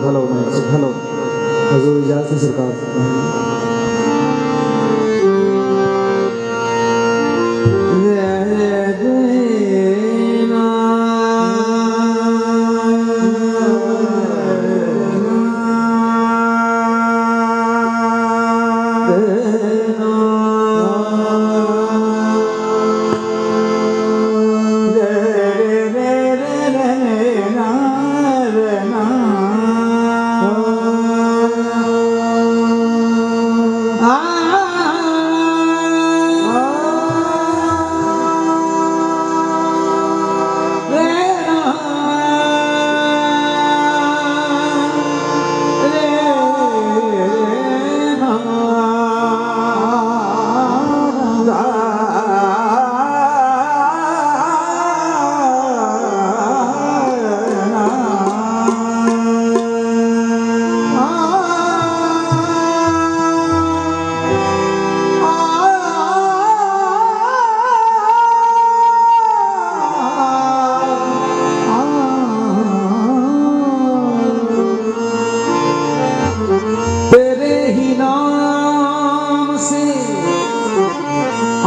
Hello hello हजूर इजाज़त है सरकार।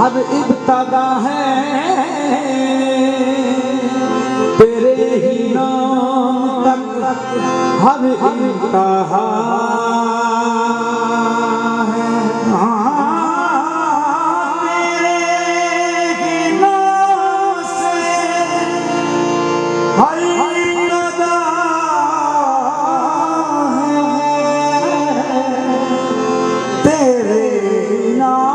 अब इब्तदा है तेरे ही नाम तक हर इंतहा है। तेरे ही नाम से हर इंतहा है। तेरे नाम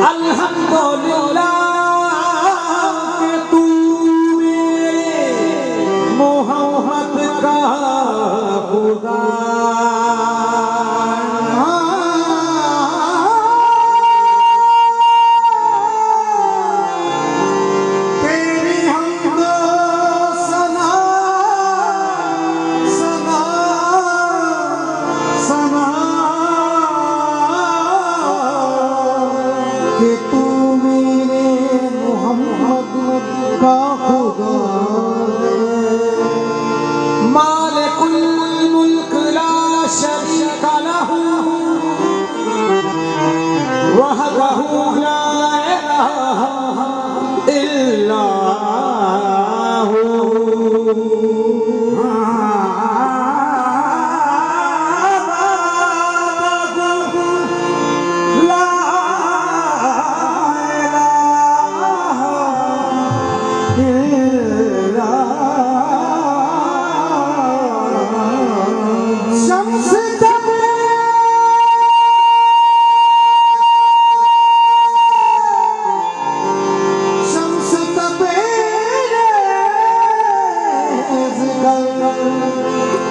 अल्हम्दुलिल्लाह के तू मेरे मोहम्मद का खुदा। तेरी हमदो सना सना सना के तू का खुदा मालिकुल मुल्क ला शरीक लहू वहदहू ला इलाहा इल्ला हू।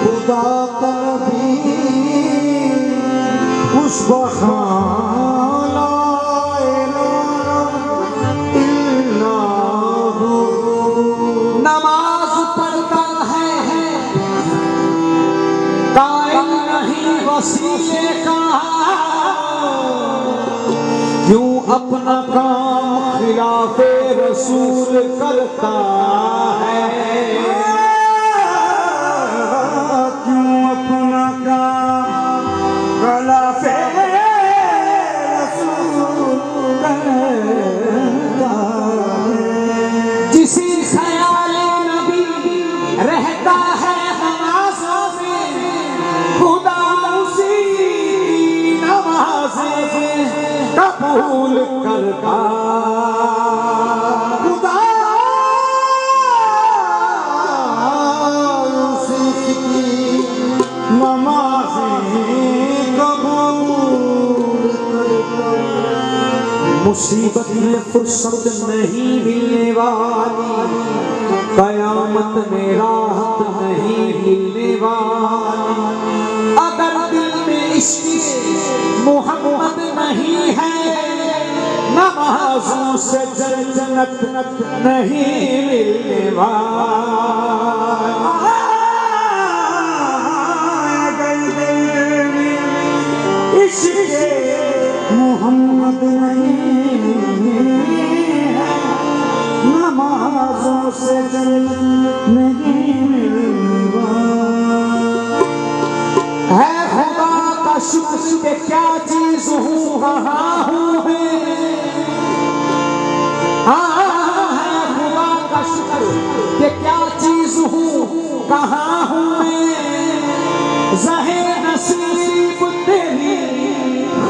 खुदा तलबी उस बखाना नमाज पढ़ता है कायल नहीं वसीले का क्यों अपना काम खिलाफे रसूल करता है। जिसी ख्याल नबी रहता है नमाज़ों में खुदा उसी नमाज़ें कबूल करता। खुदा उसी की नमाज़ें कबूल करता। मुसीबत में फुर्सत नहीं मिलने वाली कयामत में राहत नहीं मिलने वाली। अगर दिल में इश्क़ मोहम्मद नहीं है नमाज़ों से जन्नत नहीं मिलने वाली। अगर दिल में इश्क़ नहीं मिलवा। है खुदा का शुक्र के क्या चीज हूँ कहाँ हूँ है खुदा का शुक्र के क्या चीज हूँ कहाँ हूँ मैं ज़हे नसीब तेरी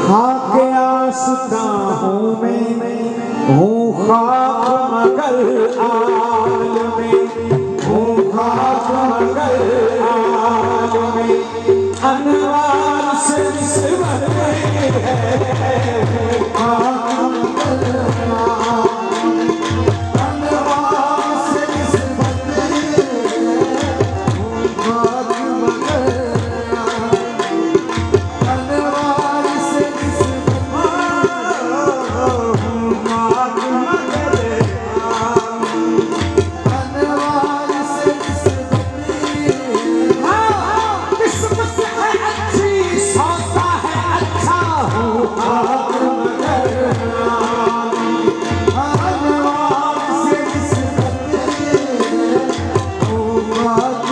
खाक आस्ता हूँ मैं हूँ खाक मगर आल में हूँ खाक मगर आल में अनवार से निस्बत है खाक मगर अनवार से निस्बत है हूँ खाक मगर अनवार से निस्बत हूँ खाक मगर अनवार से निस्बत है अच्छी सौदा है अच्छा हूँ खाक मगर अनवार से निस्बत हूँ खाक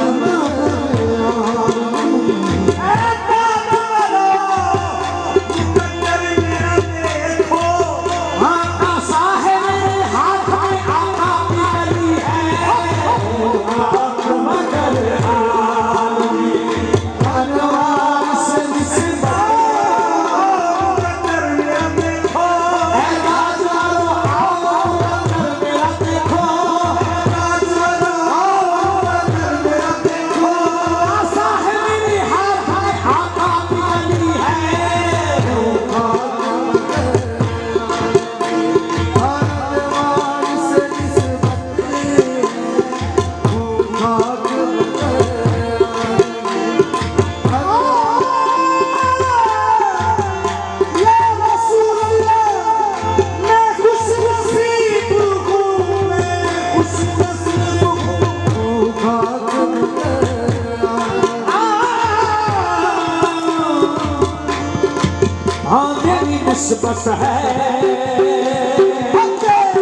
आका साहिब हाथ में आका की गली है खाक मगर आलमी अनवार से निस्बत है राजवालो आओ अंदर मेरा देखो राजवालो आओ अंदर मेरा देखो साहिब हाथ में आका की गली है अनवार से निस्बत हूँ खाक या रसूल अल्लाह मैं खुश नसीब हूँ मैं खुश नसीब हूँ खाक हाँ मेरी निस्बत है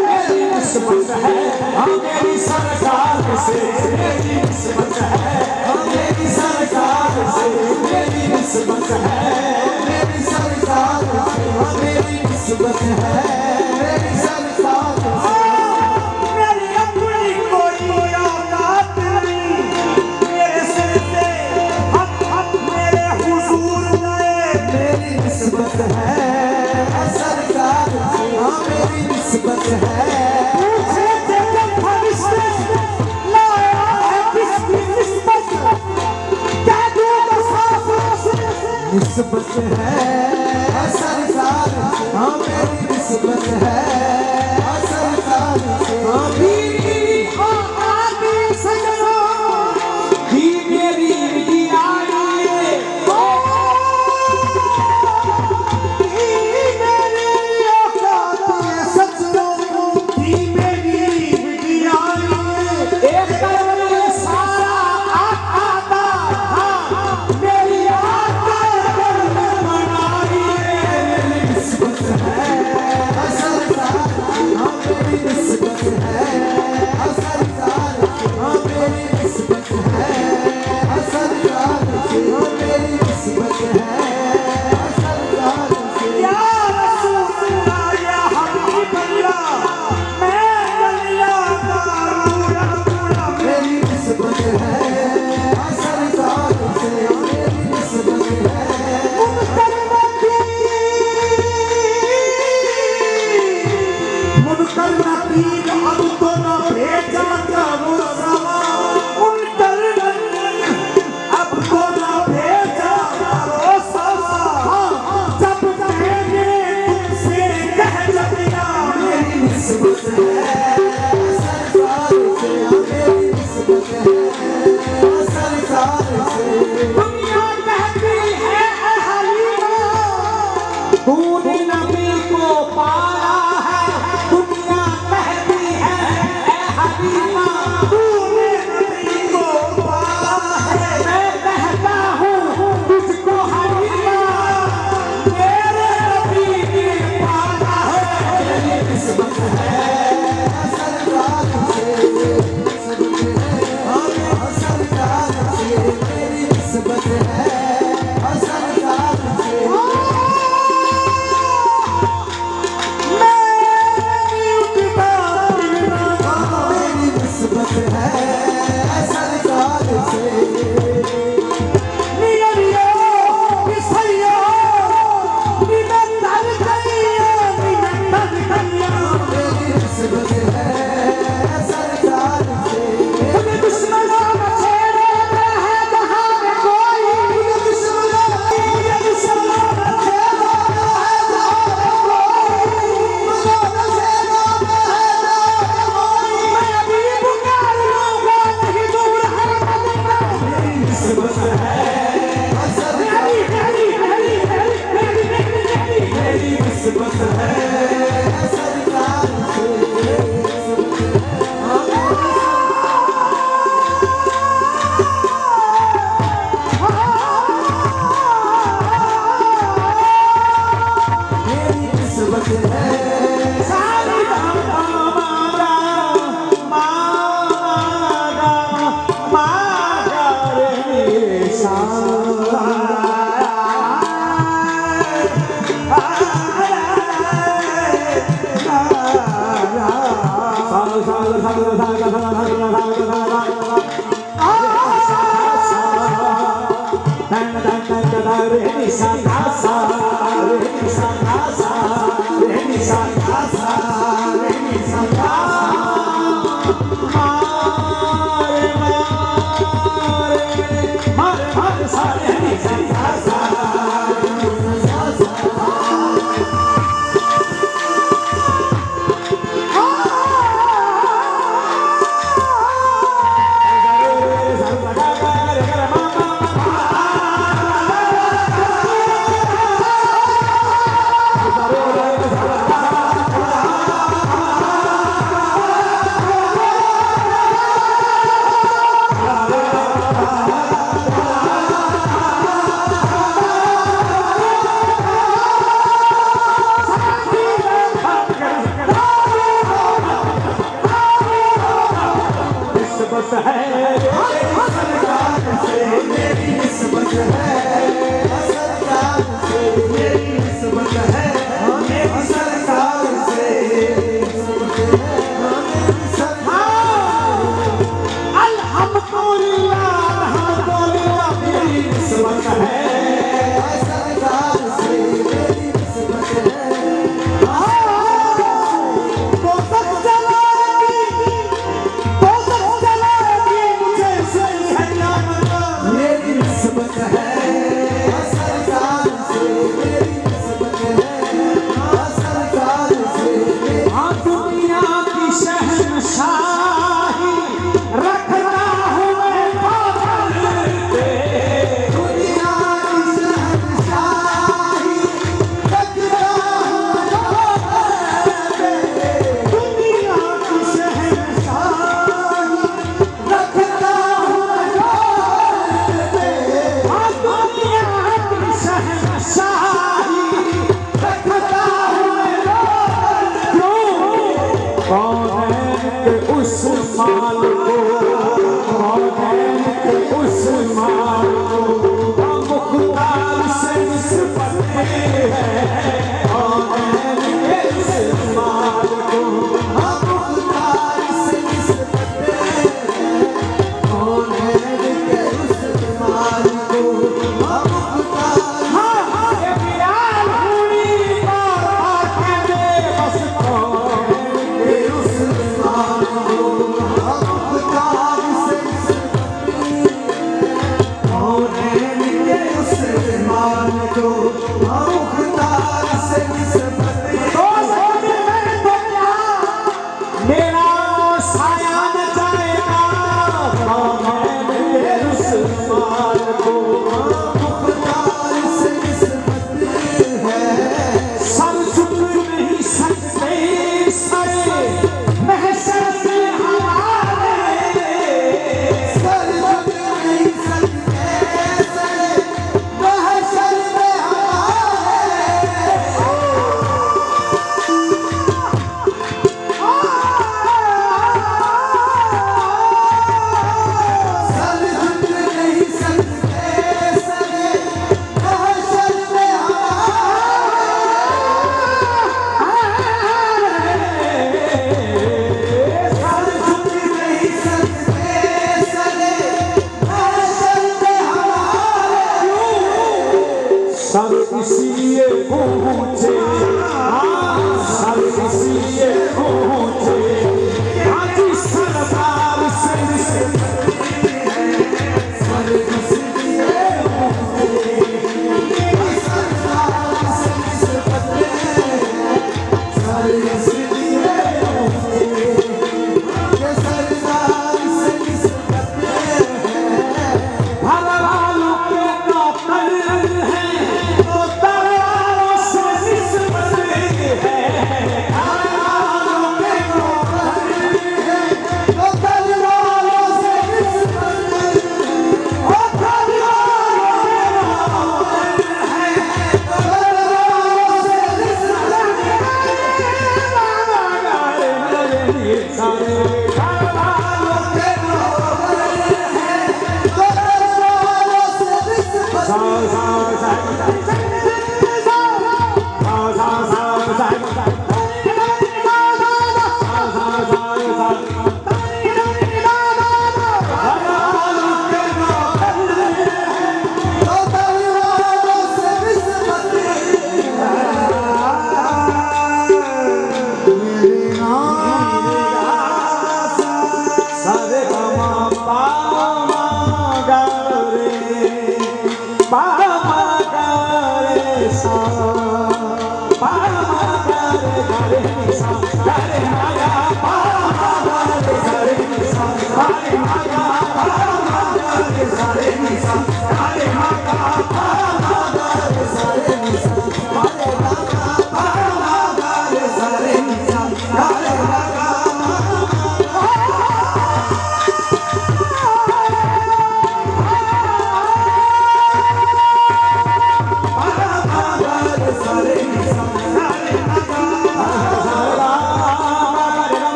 मेरी निस्बत है हाँ मेरी सरकार से मेरी निस्बत है हाँ मेरी सरकार से मेरी निस्बत है मेरी सरकार से हाँ मेरी निस्बत है मेरी सरकार से मेरी अपनी कोई औकात नहीं मेरे सिर से हक हक मेरे हुजूर गए मेरी निस्बत है सरकार से हाँ मेरी निस्बत है पूछे थे जब फरिश्ते लाया है किसकी निस्बत क्या दूँ साफों से निस्बत है सरकार से हाँ मेरी निस्बत है सरकार से हाँ बीवी और आदि सजनों भी मेरी भी आई निस्बत है, मेरी निस्बत है सरकार से। मेरी निस्बत है सारी मारा मारा मारा रे सारा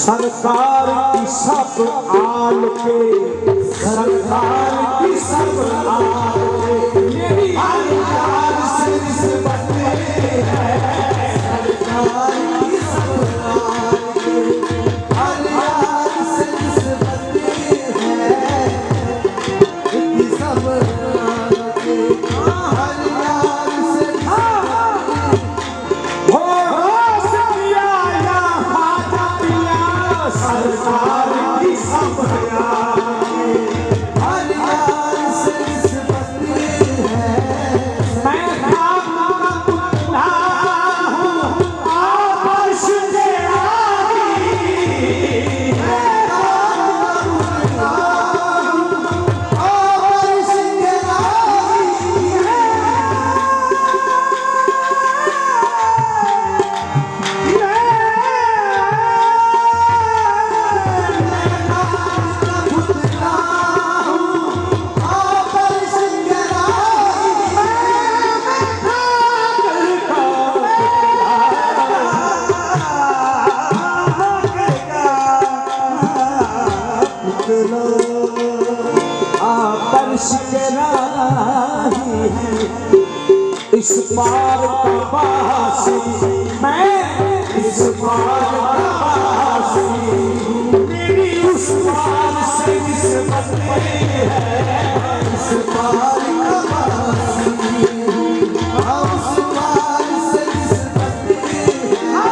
सरकार की सब आल के, सरकार की सब आल के, मेरी यार से निस्बत है। सरकार की सब आल के, यार से निस्बत है। इनकी सब आल के, यार से सरकार की सब हर यार से निस्बत है। मैं आपका पुतला हूँ, आप अर्श से आई। मैं आपका पुतला हूँ, आप अर्श से आई। इस पार का वासी मैं, इस पार का वासी, मेरी उस पार से निस्बत है। इस पार का वासी उस पार से निस्बत है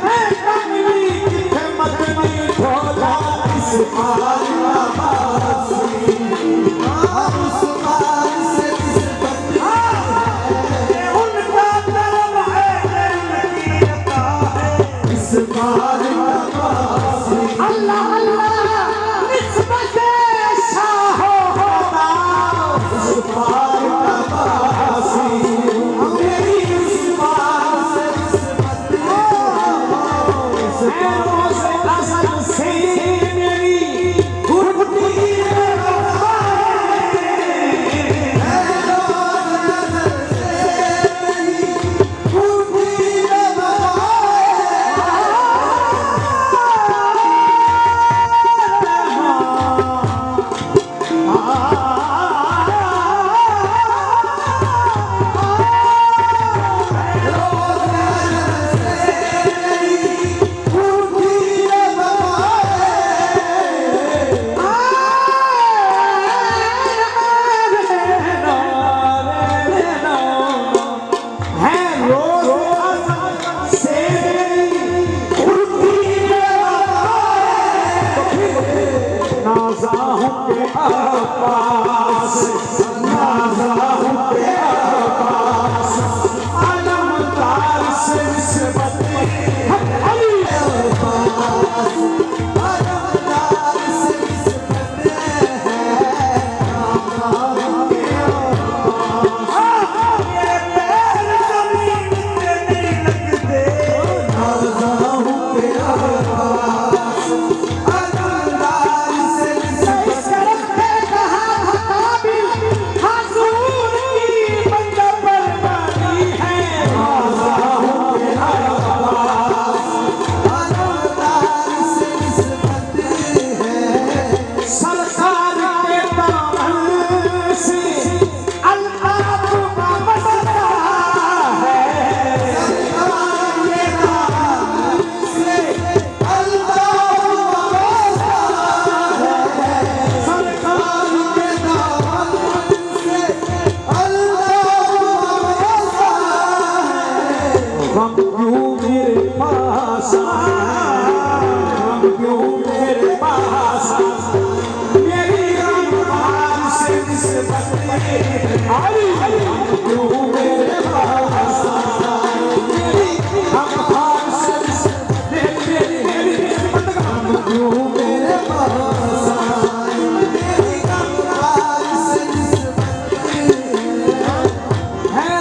मैं कमली किथे मदनी भोला इस पार का बासी उस पार से निस्बत है उनका कर्म है उनकी अता है इस पार का बासी अल्लाह अल्लाह निस्बत शाह होता इस पार का बासी मेरी इस पार से निस्बत है रोज़ अज़ल से मेरी घुटती है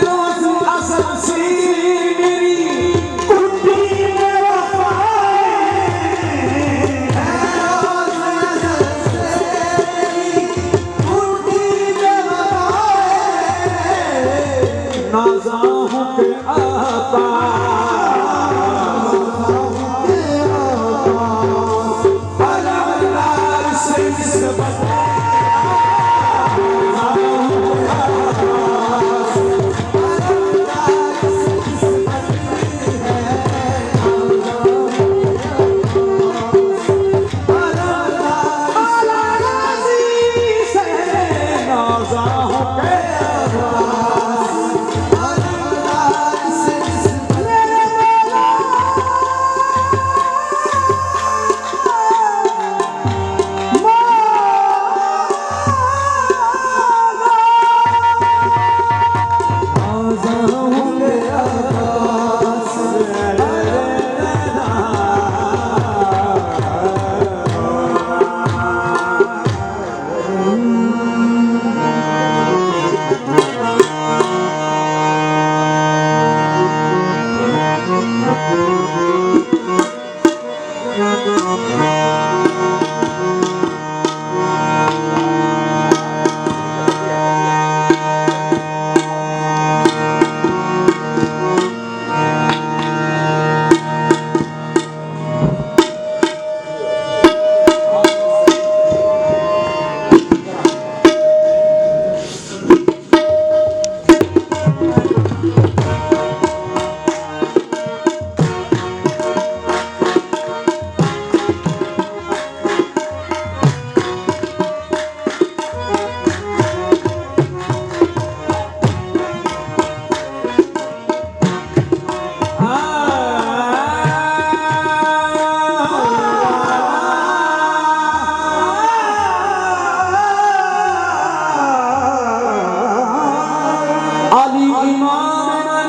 रोज़ अज़ल से मेरी घुटती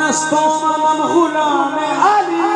तो मनम गुलाम अली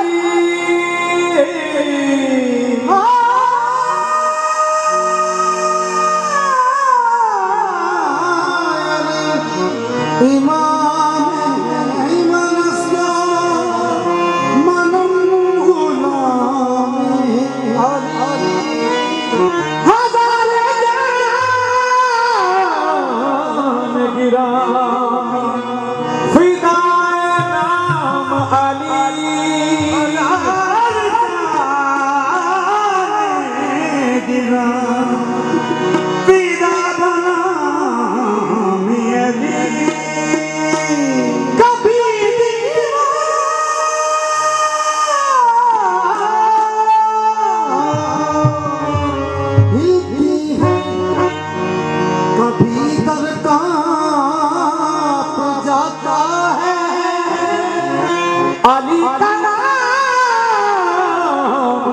अली का नाम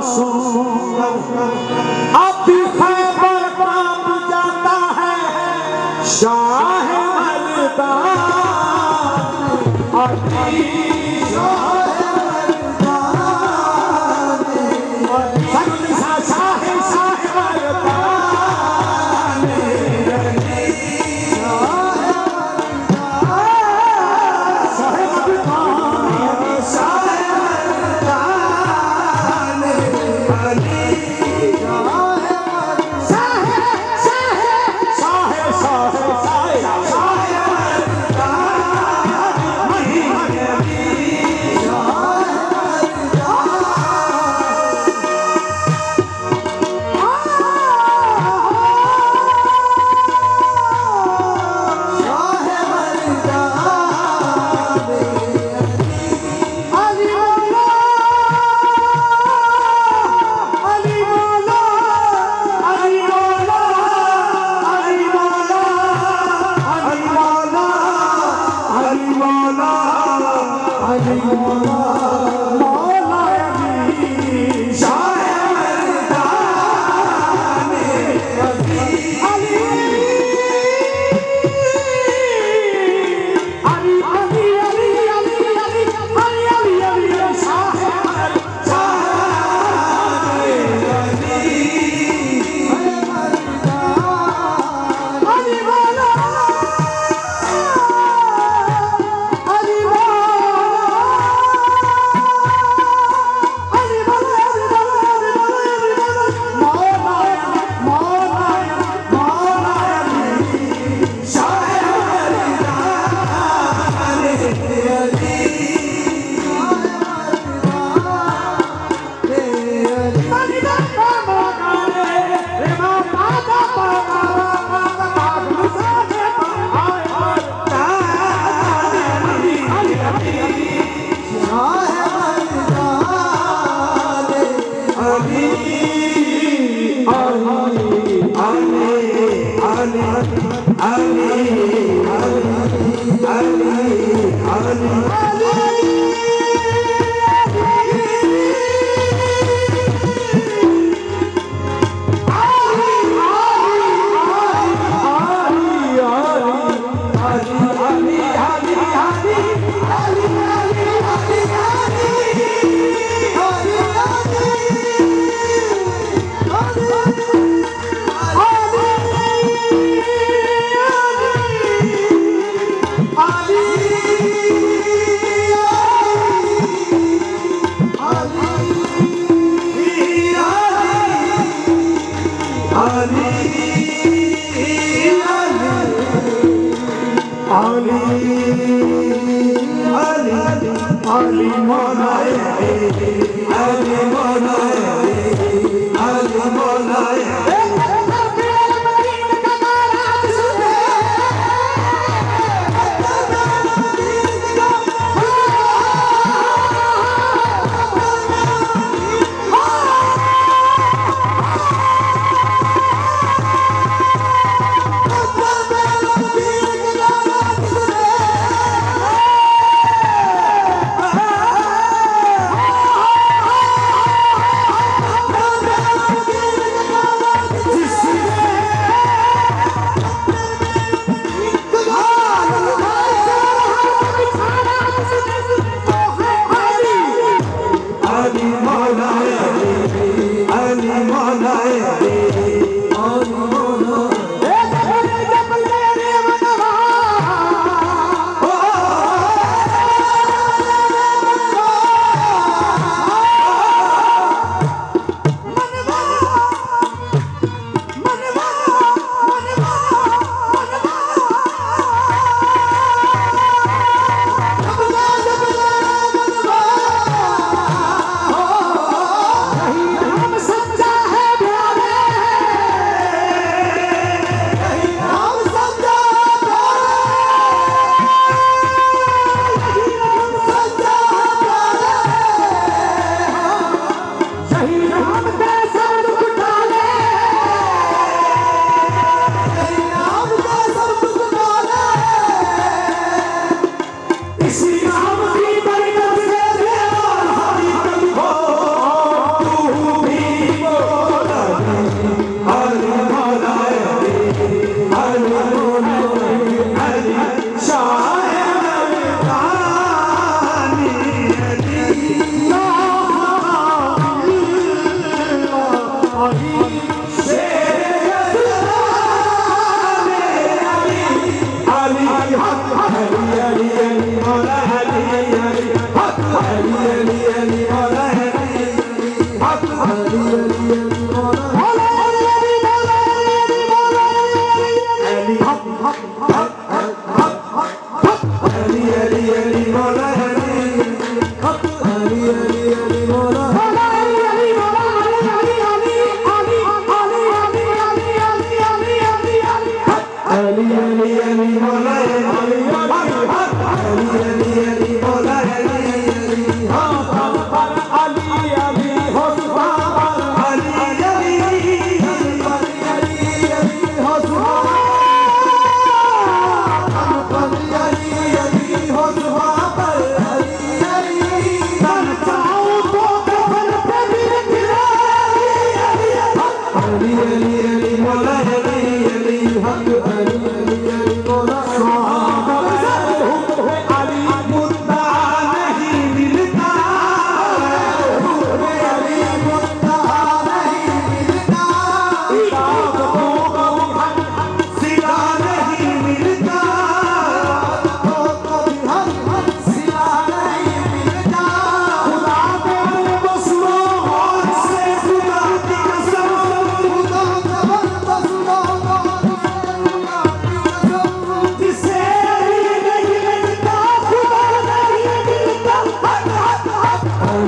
सुनकर अब भी खैबर कांप जाता है। शाह मर्दान अली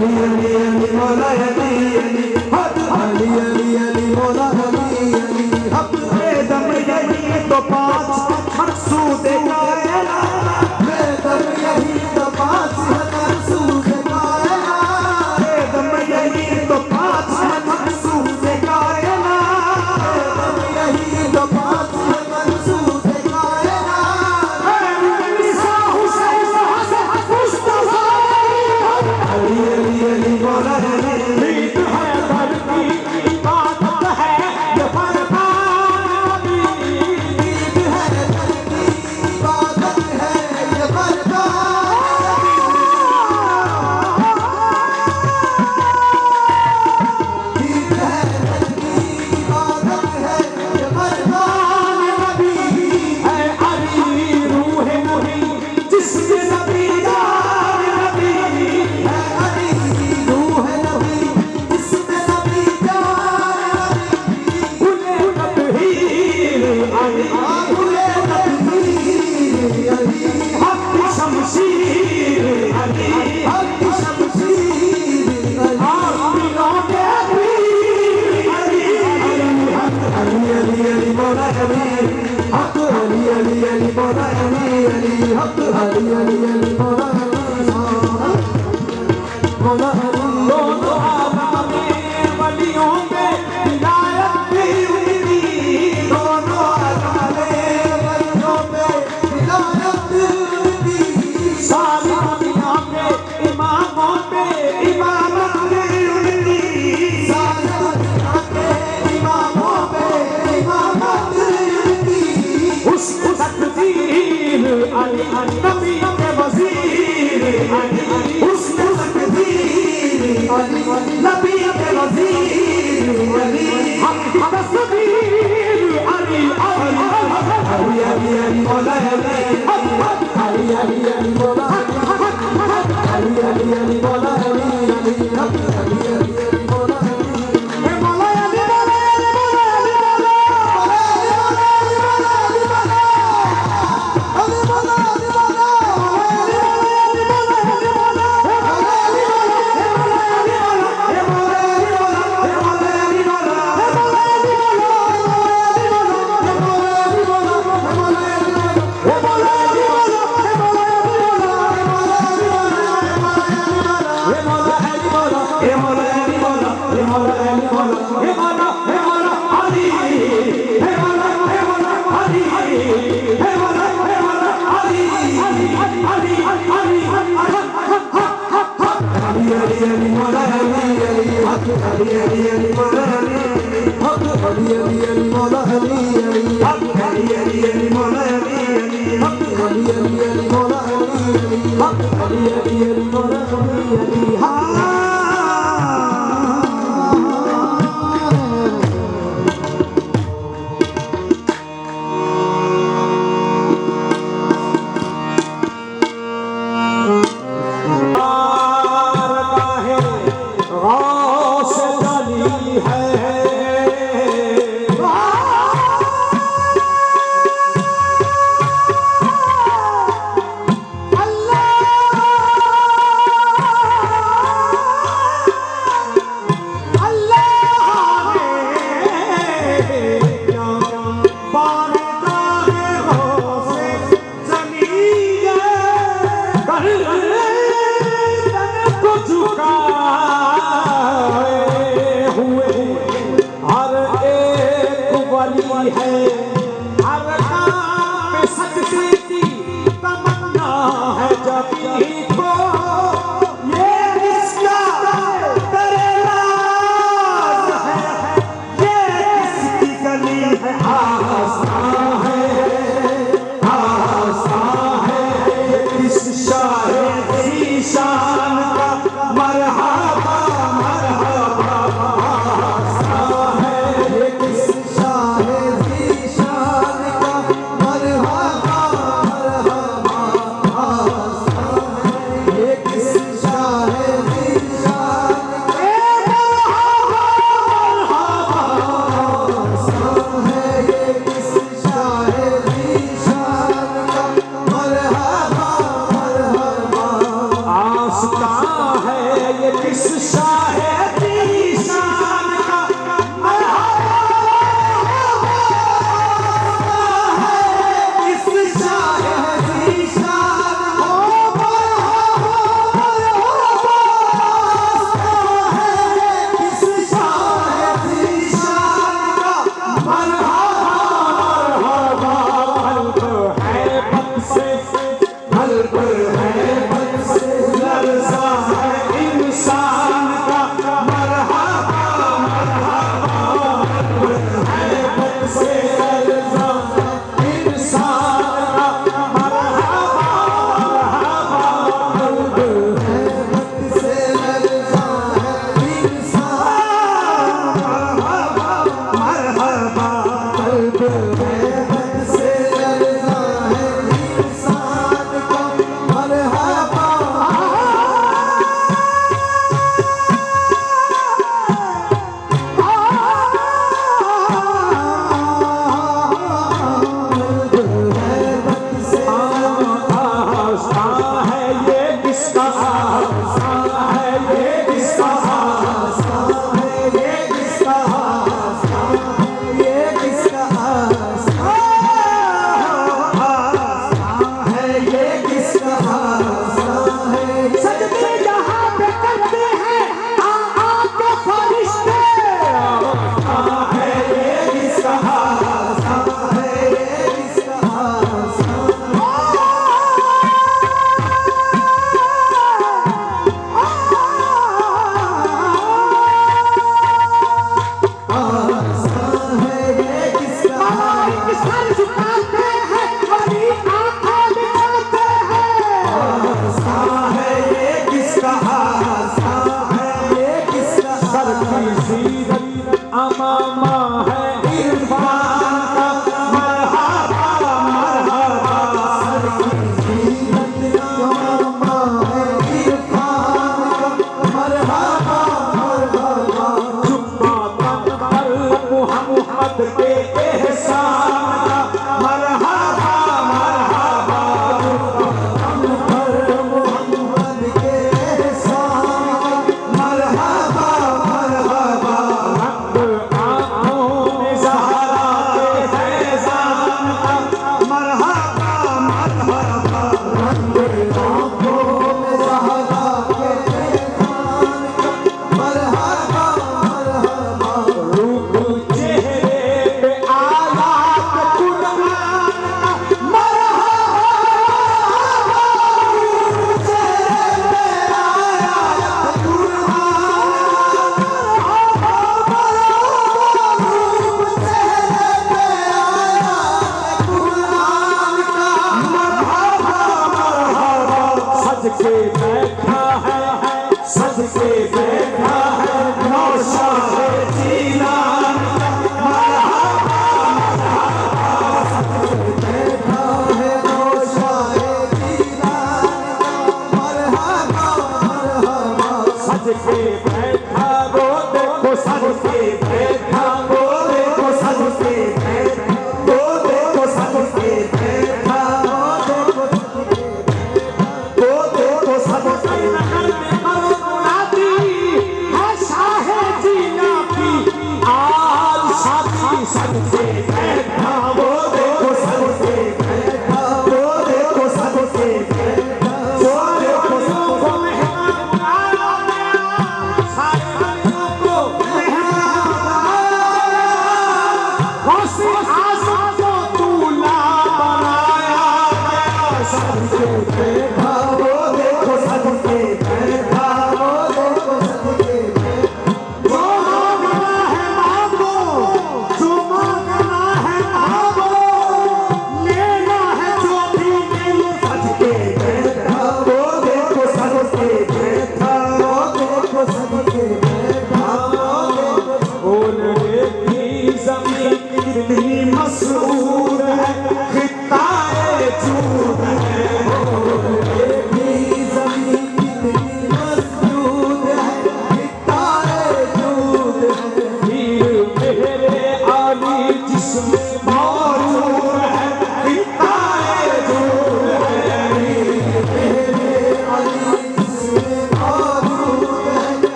अली अली अली मौला अली अली हक अली अली अली मौला अली अली हक दम यही तो पाँच मकसूद कायनात दम यही तो पाँच मकसूद कायनात दम यही तो पाँच मकसूद कायनात दम यही तो पाँच मकसूद कायनात ईसा हुसैन हसन मुस्तफा अली अली अली मौला अली ईद है दर की इबादत है ये फरमान नबी ईद है दर की इबादत है ये फरमान ईद है दर की इबादत है ये फरमान नबी है अली रूह नबी जिसके नबी जान नबी है अली रूह नबी जिसमें नबी जान नबी गुले तबहीर अली गुले तबहीर अली हक शमशीर अली हक शमशीर अली आमिनों के पीर अली हक अली अली अली मौला अली हक अली अली अली मौला अली अली हक अली अली अली मौला मौला अली दोनों आलम में वलियों में विलायत भी उनकी दोनों आलम में वलियों में विलायत भी उनकी सारी दुनिया में इमामों में इमामत भी उनकी सारी दुनिया में इमामों में इमामत भी उनकी उसकी तकदीर अली नबी के वजीर अली उसकी तकदीर अली नबी के वजीर अली हक तस्वीर अली अली अली अली अली मौला अली अली अली अली मौला अली अली अली मौला अली अली हक अली अली अली मौला अली ए मौला अली मौला अली मौला अली मौला अली मौला अली मौला आस्था है ये किस शायर की शान का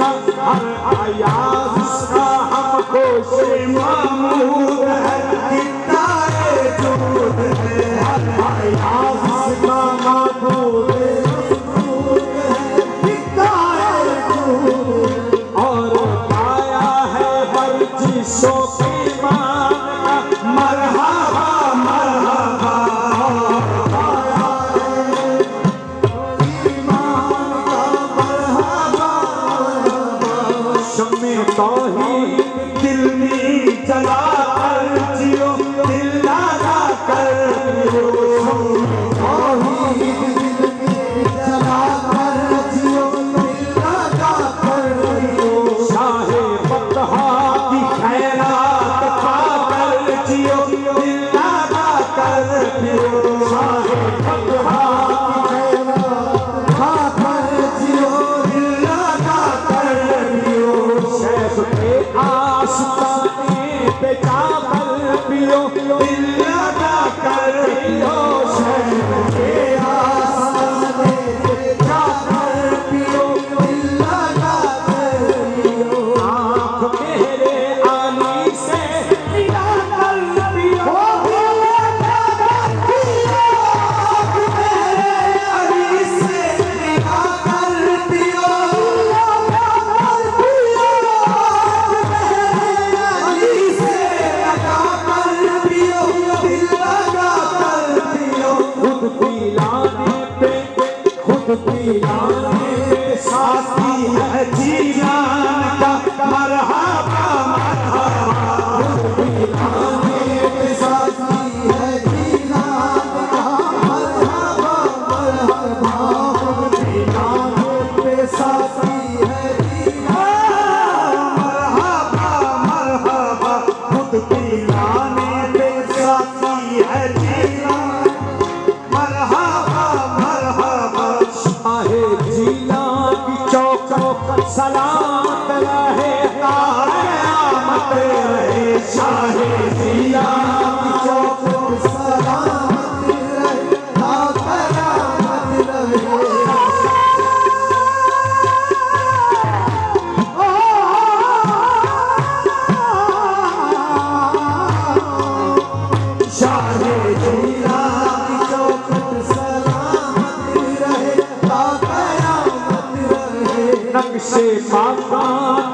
इसका हर अयाज इसका हमको से मामूद है कितना जूद है हर अयाज इसका मामूद है कितना जूद और पाया है हर चीज़ों की मान का मरहबा मरहबा तौहीद दिल में जला कर जियो दिल लगा कर तौहीद दिल में जला कर जियो दिल लगा कर शाहे बतहा की खैरात पाकर जियो दिल लगा कर शाहे बतहा की खैरात पाकर जियो दिल लगा कर आस्ताने पे चावल पियो दिल लगा कर पियो शहर के आस्ताने पे चावल पियो दिल लगा कर पियो आँख मेरे आनी से मिला कर पियो दिल लगा कर पियो आँख मेरे आनी से मिला कर पियो पिलाने पे साथी है जीरान का मरहबा मरहबा पिलाने पे साथी है जीरान का मरहबा मरहबा पिलाने पे साथी है जीरान मरहबा मरहबा खुद पिलाने पे साथी है जीरान मरहबा मरहबा शाहे जिला की चौक सलामत रहे क़यामत रहे शाहे जिला की चौक सलामत रहे क़यामत रहे शाहे जिला की चौक सलामत रहे नक्शे पाका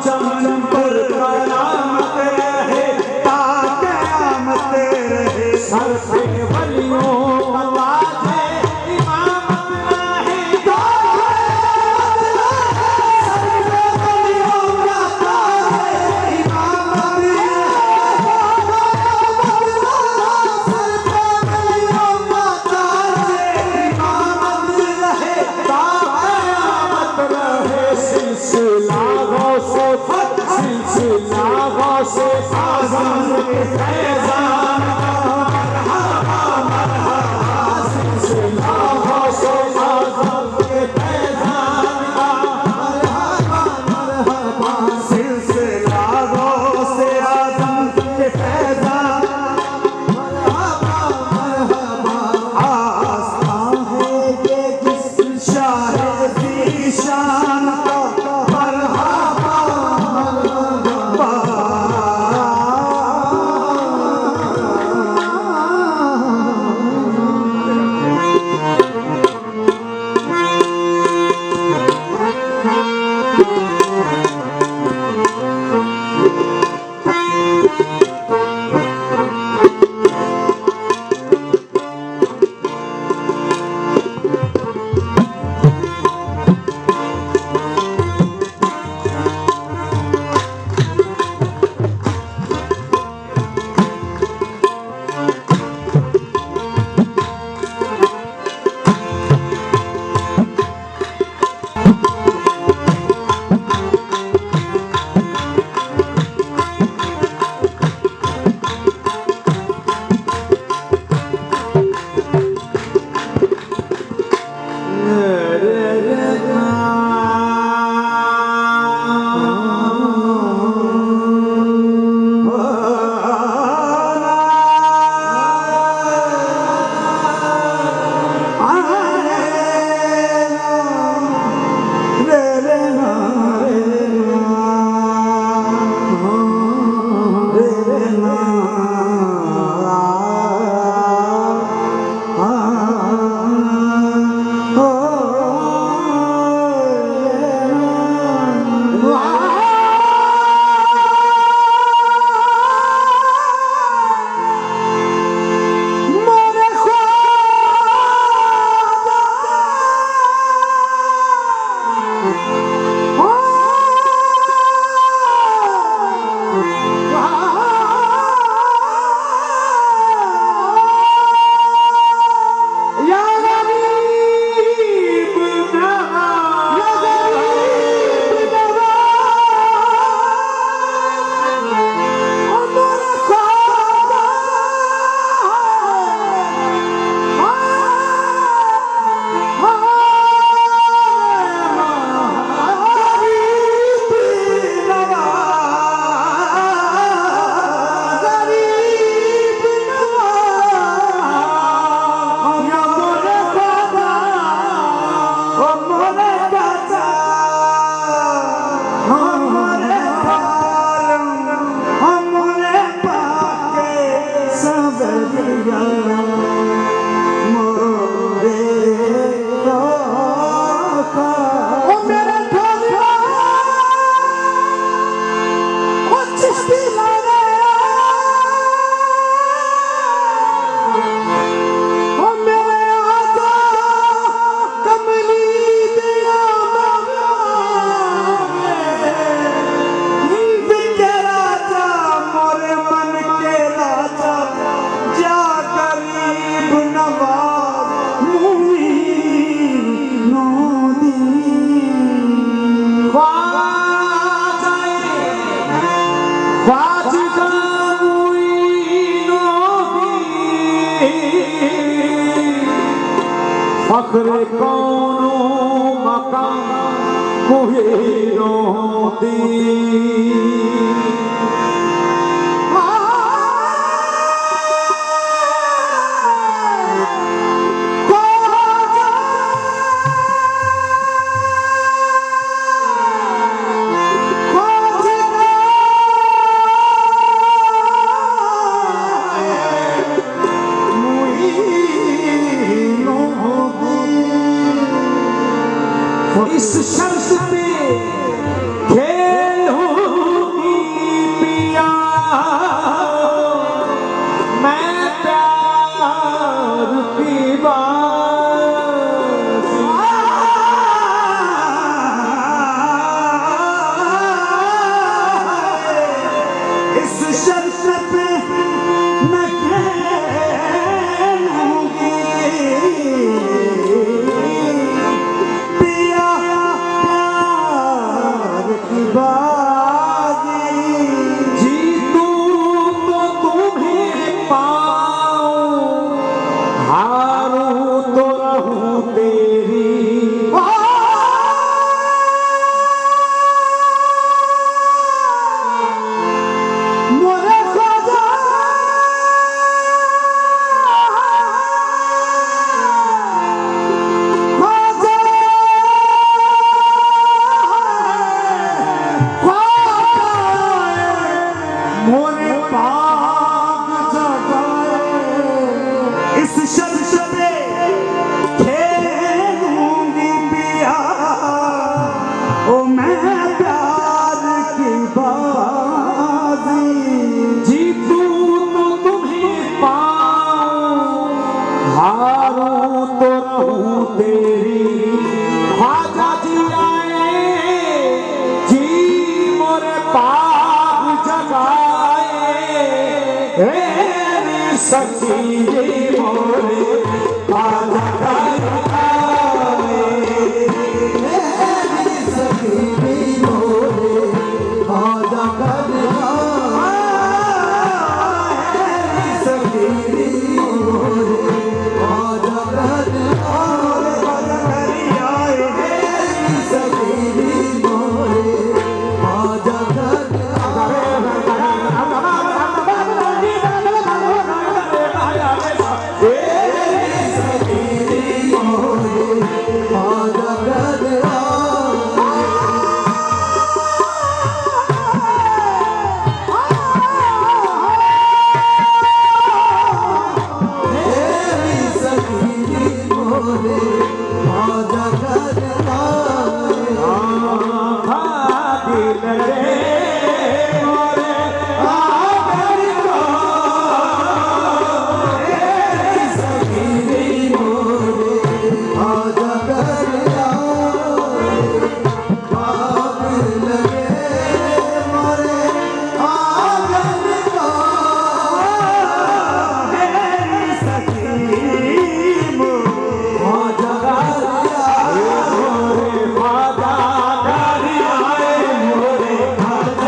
चमन पर कयामत रहे ता कयामत रहे सर पे वलियों का ताज है इमामत रहे ता सर पे वलियों का ताज है इमामत सर पे वलियों का ताज है इमामत रहे ता कयामत रहे सिलसिला से आज़म के फैज़ान मरहबा मरहबा सिलसिला से आज़म के फैज़ान मरहबा मरहबा सिलसिला से आज़म के फैज़ान मरहबा मरहबा आस्था है ये जिस शाह की शान का मरहबा मरहबा इस शर्त पे खेलूंगी पिया मैं प्यार की बात। इस शर्त पे मैं खेलूंगी जीतूं तो तुम्हें पाऊं, हारूं तो रहूं तेरी। मोरे ख्वाजा मोरे पाग जगाए। इस शर्त पे खेलूंगी पिया ओ मैं प्यार की बाजी। जीतूं तो तुम्हें पाऊं, हारूं तो रहूं तेरी। ख्वाजा जी आए जी मोरे पाग जगाए। सखी मोरे ख्वाजा जगाए। सखी मोरे ख्वाजा जगाए। सखी मोरे ख्वाजा जगाए। सखी मोरे ख्वाजा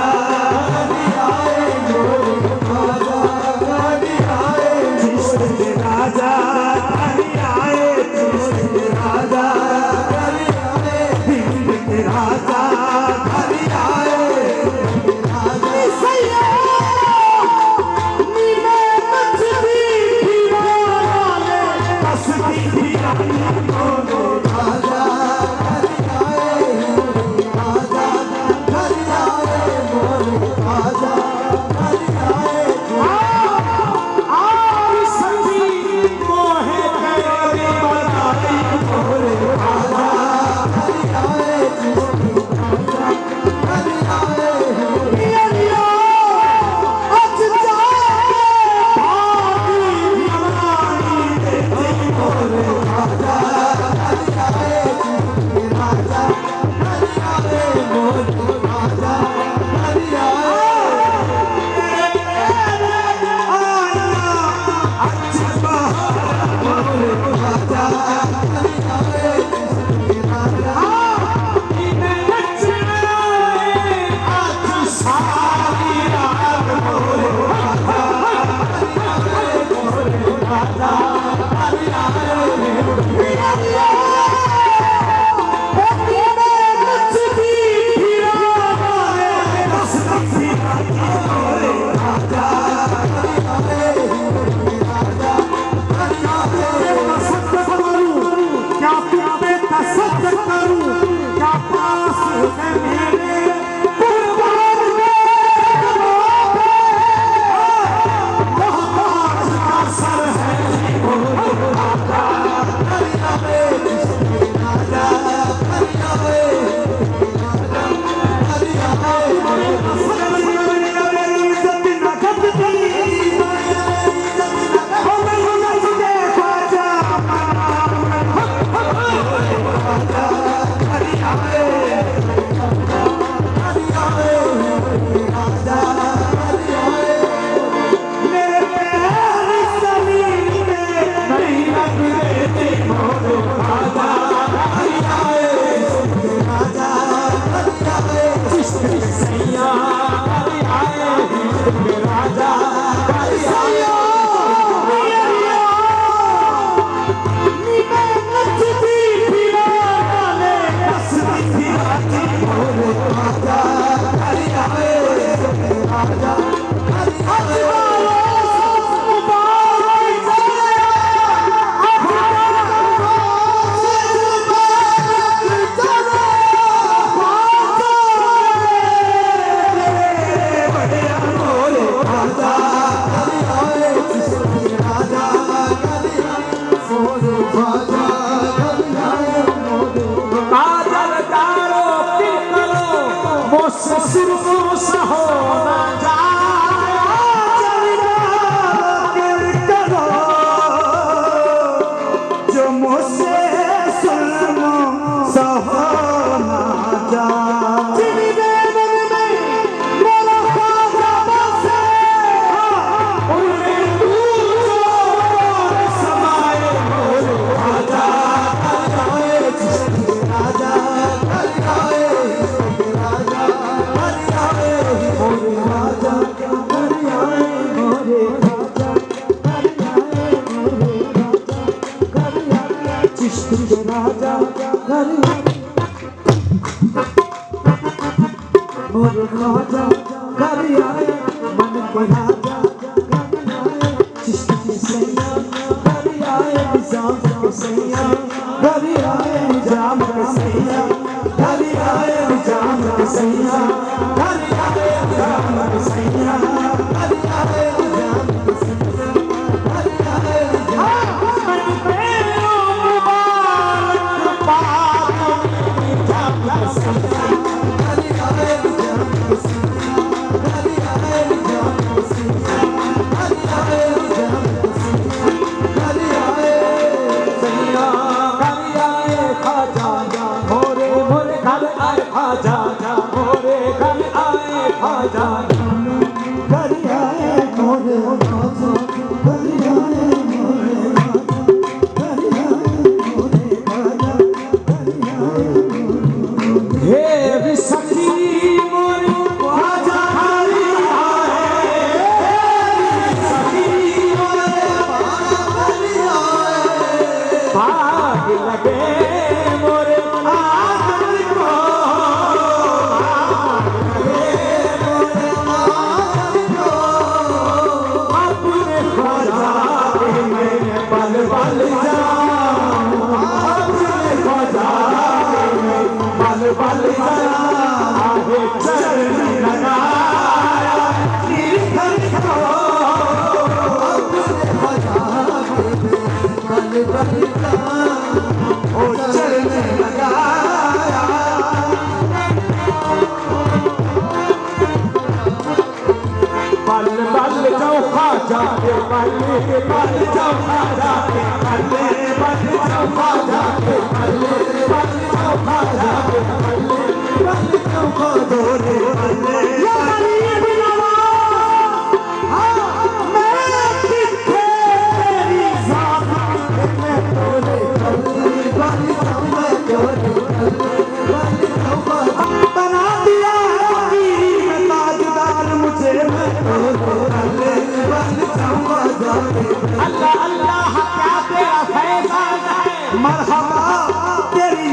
अल्लाह अल्लाह क्या तेरा फैज़ान है, मरहबा तेरी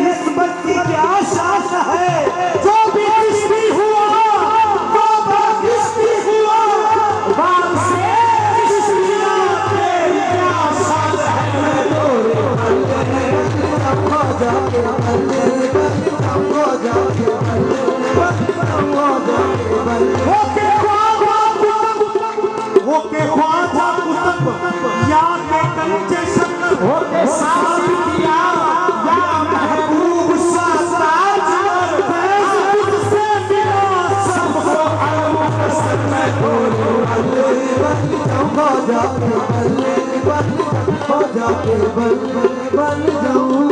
ख्वाजा के बन जाऊं।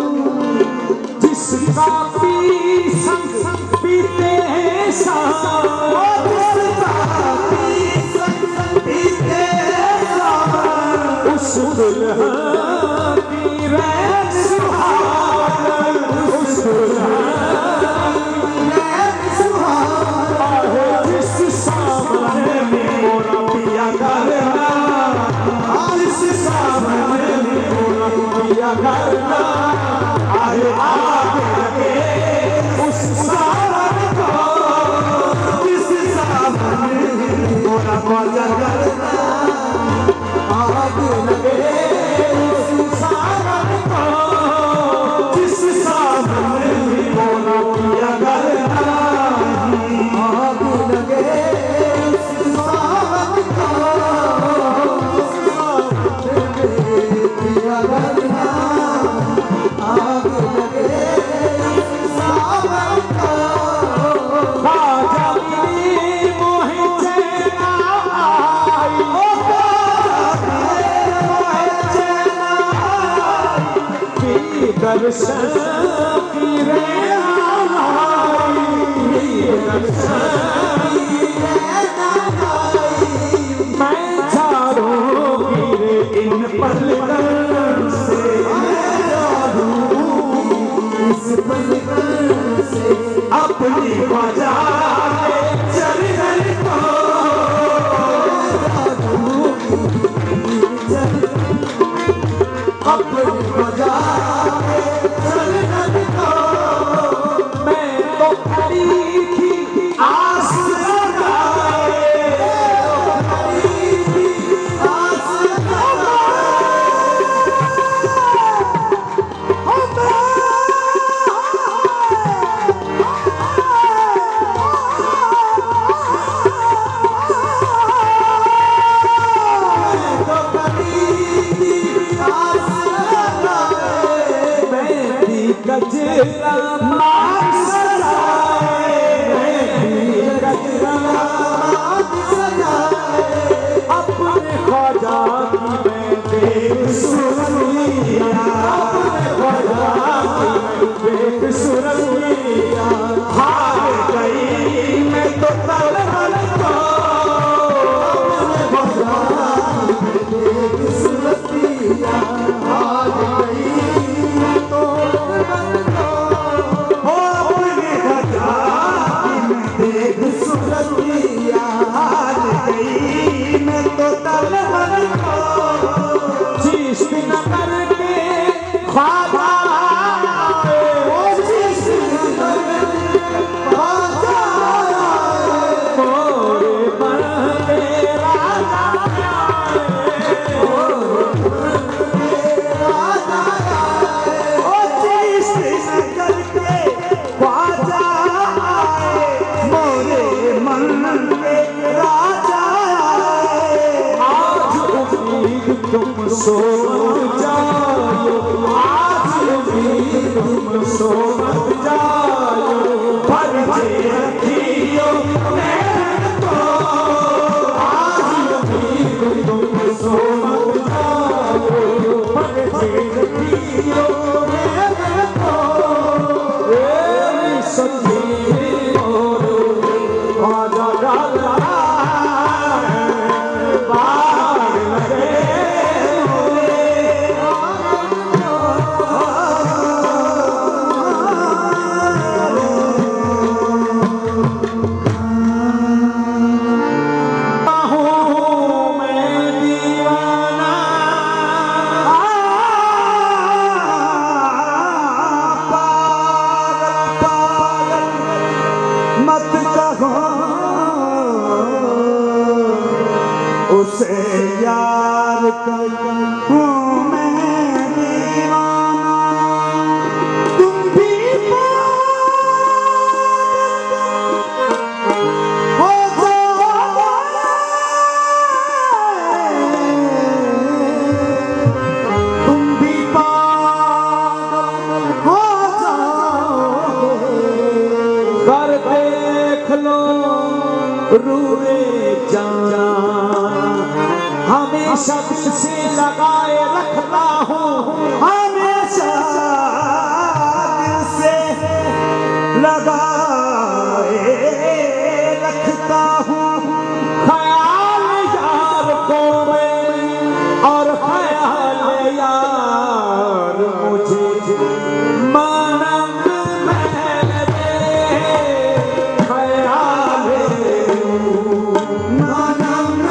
जिसका पी संग पीते हैं सावन, जिसका पी संग पीते हैं सावन, उस दुल्हन की रैन सुहावन, उस दुल्हन की रैन सुहावन। जिस सावन में मोरा पिया करना, जिस सावन में मोरा पिया करना, आए आग लगे उस सावन को, जिस सावन में मोरा ख्वाजा करना, आग लगे उस सावन को, जिस सावन में मोरा पिया करना, आग लगे उस सावन को, जिस सावन में पिया करना, आग लगे उस सावन को। ख्वाजा मेरे मोहे चैन आई, ओ ख्वाजा मेरे मोहे चैन आई, की दर्शन की रैन आई, की दर्शन की रैन आई। मैं चारों गिरे इन पलकों से, मैं चारों इस पलकों से, अपनी ख्वाजा के चरण को, अपनी ख्वाजा के चरण को। मैं तो खड़ी थी आस लगाए, खड़ी थी आस गजरा मार सजाए, गजरा मार सजाए, अपने ख्वाजा की मैं देख सुरलिया, अपने ख्वाजा की मैं देख सुरलिया। हार गई मैं तो तलहन को, अपने ख्वाजा की मैं देख सुरलिया। हार गई मैं तो सुरतिया, हार गई मैं तो तलहन को। जिस दिन करके ख्वाजा आए, जिस दिन करके ख्वाजा आए, मोरे मन में राजा आए, मोरे मन में राजा आए। ओ जिस दिन करके ख्वाजा आए, मोरे मन में राजा आए। आज उम्मीद तुम सो मत जाओ, आज उम्मीद तुम सो मत जाओ, भर के रखियो नैन को। आज उम्मीद तुम सो मत जाओ, भर के रखियो नैन को। सच्ची ख्वाजा डाला बाग लगे मैं दीवाना, पागल पागल मत कहो उसे यार हूँ मैं दीवाना। तुम भी पागल हो जाओगे, तुम भी पागल हो जाओगे। कर देख लो रूए जाना हमें हमेशा दिल से लगाए रखता हूँ, हमेशा दिल से लगाए रखता हूँ। ख्याल यार को मैं और ख्याल यार मुझे मानंद मेरे ख्याल मानंद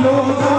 लोग